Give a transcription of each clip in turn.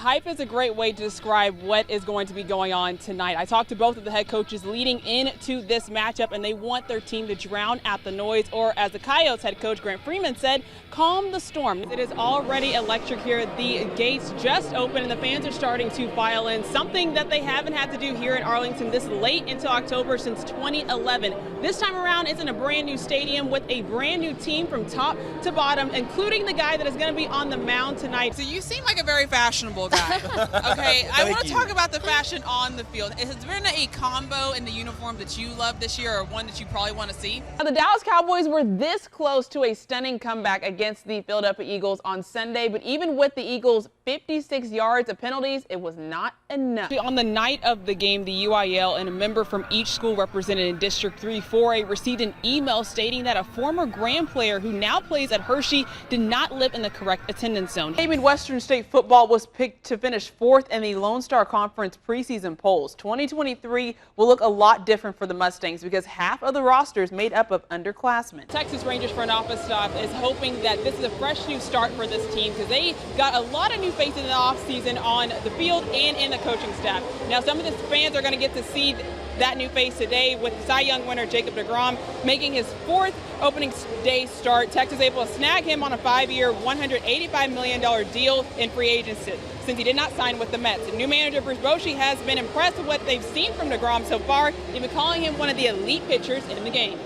Hype is a great way to describe what is going to be going on tonight. I talked to both of the head coaches leading into this matchup, and they want their team to drown out the noise, or as the Coyotes head coach Grant Freeman said, calm the storm. It is already electric here. The gates just opened and the fans are starting to file in, something that they haven't had to do here in Arlington this late into October since 2011. This time around, it's in a brand new stadium with a brand new team from top to bottom, including the guy that is going to be on the mound tonight. So you seem like a very fashionable guy. Okay, I want to talk about the fashion on the field. Has there been a combo in the uniform that you love this year, or one that you probably want to see? Now, the Dallas Cowboys were this close to a stunning comeback against the Philadelphia Eagles on Sunday, but even with the Eagles' 56 yards of penalties, it was not enough. On the night of the game, the UIL and a member from each school represented in District 3-4A received an email stating that a former Grand player who now plays at Hershey did not live in the correct attendance zone. Western State football was picked to finish 4th in the Lone Star Conference preseason polls. 2023 will look a lot different for the Mustangs because half of the roster is made up of underclassmen. Texas Rangers front office staff is hoping that this is a fresh new start for this team because they got a lot of new faces in the offseason on the field and in the coaching staff. Now, some of the fans are going to get to see that new face today with Cy Young winner Jacob deGrom making his 4th opening day start. Texas able to snag him on a 5-year, $185 million deal in free agency since he did not sign with the Mets. And new manager Bruce Bochy has been impressed with what they've seen from deGrom so far, even calling him one of the elite pitchers in the game.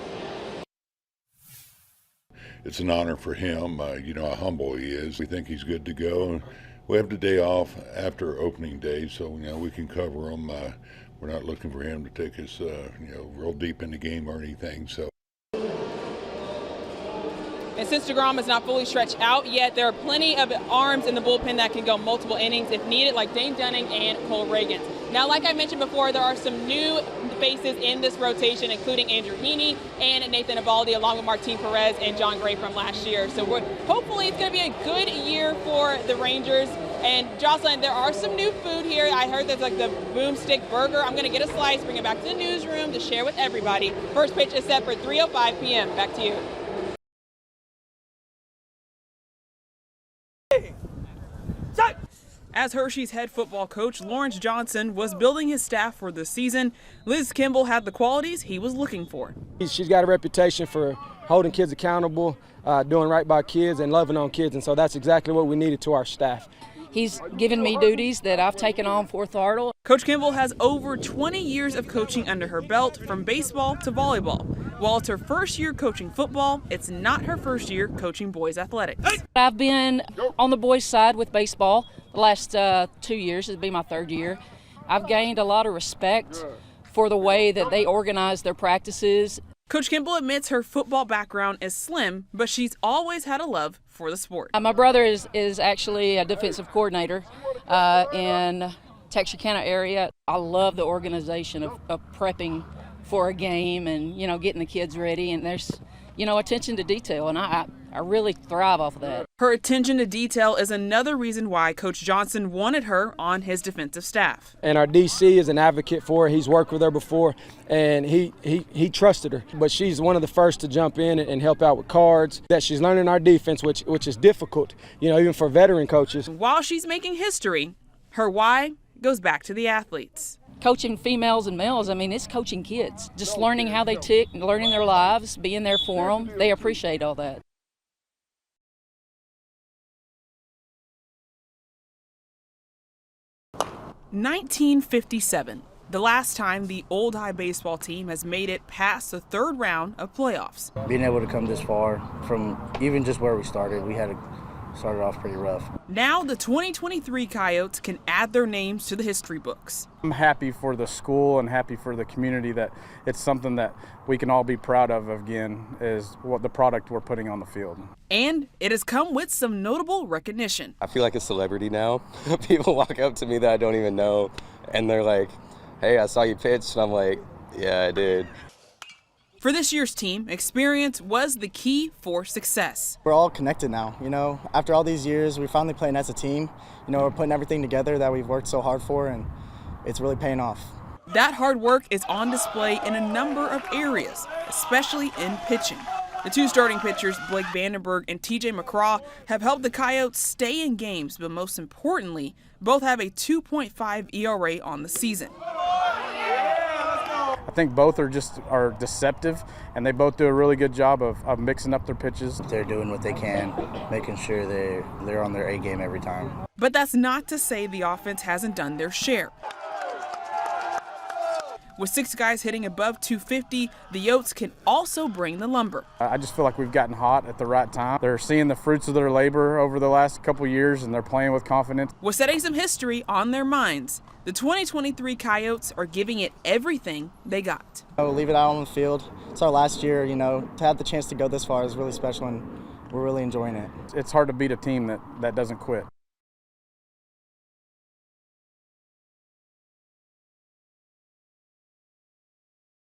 It's an honor for him. You know how humble he is. We think he's good to go. We have the day off after opening day, so we can cover him. We're not looking for him to take us, real deep in the game or anything. So. And since deGrom is not fully stretched out yet, there are plenty of arms in the bullpen that can go multiple innings if needed, like Dane Dunning and Cole Reagans. Now, like I mentioned before, there are some new faces in this rotation, including Andrew Heaney and Nathan Eovaldi, along with Martin Perez and John Gray from last year. So hopefully it's going to be a good year for the Rangers. And Jocelyn, there are some new food here. I heard there's like the boomstick burger. I'm going to get a slice, bring it back to the newsroom to share with everybody. First pitch is set for 3:05 p.m. Back to you. As Hershey's head football coach, Lawrence Johnson was building his staff for the season. Liz Kimball had the qualities he was looking for. She's got a reputation for holding kids accountable, doing right by kids, and loving on kids, and so that's exactly what we needed to our staff. He's given me duties that I've taken on for Thartle. Coach Kimball has over 20 years of coaching under her belt, from baseball to volleyball. While it's her first year coaching football, it's not her first year coaching boys athletics. I've been on the boys' side with baseball the last 2 years. It'll be my 3rd year. I've gained a lot of respect for the way that they organize their practices. Coach Kimball admits her football background is slim, but she's always had a love for the sport. My brother is actually a defensive coordinator in Texarkana area. I love the organization of prepping for a game and, getting the kids ready. And there's, attention to detail, and I really thrive off of that. Her attention to detail is another reason why Coach Johnson wanted her on his defensive staff. And our DC is an advocate for her. He's worked with her before, and he trusted her. But she's one of the first to jump in and help out with cards. That she's learning our defense, which is difficult, even for veteran coaches. While she's making history, her why goes back to the athletes. Coaching females and males, it's coaching kids. Just learning how they tick, learning their lives, being there for them. They appreciate all that. (1957), the last time the Old High baseball team has made it past the 3rd round of playoffs. Being able to come this far from even just where we started, started off pretty rough. Now the 2023 Coyotes can add their names to the history books. I'm happy for the school and happy for the community that it's something that we can all be proud of again, is what the product we're putting on the field. And it has come with some notable recognition. I feel like a celebrity now. People walk up to me that I don't even know, and they're like, hey, I saw you pitch, and I'm like, yeah, I did. For this year's team, experience was the key for success. We're all connected now, After all these years, we're finally playing as a team. We're putting everything together that we've worked so hard for, and it's really paying off. That hard work is on display in a number of areas, especially in pitching. The two starting pitchers, Blake Vandenberg and TJ McCraw, have helped the Coyotes stay in games, but most importantly, both have a 2.5 ERA on the season. I think both are deceptive, and they both do a really good job of mixing up their pitches. They're doing what they can, making sure they're on their A game every time. But that's not to say the offense hasn't done their share. With 6 guys hitting above 250, the Yotes can also bring the lumber. I just feel like we've gotten hot at the right time. They're seeing the fruits of their labor over the last couple years, and they're playing with confidence. With setting some history on their minds, the 2023 Coyotes are giving it everything they got. Leave it out on the field. It's our last year, to have the chance to go this far is really special, and we're really enjoying it. It's hard to beat a team that doesn't quit.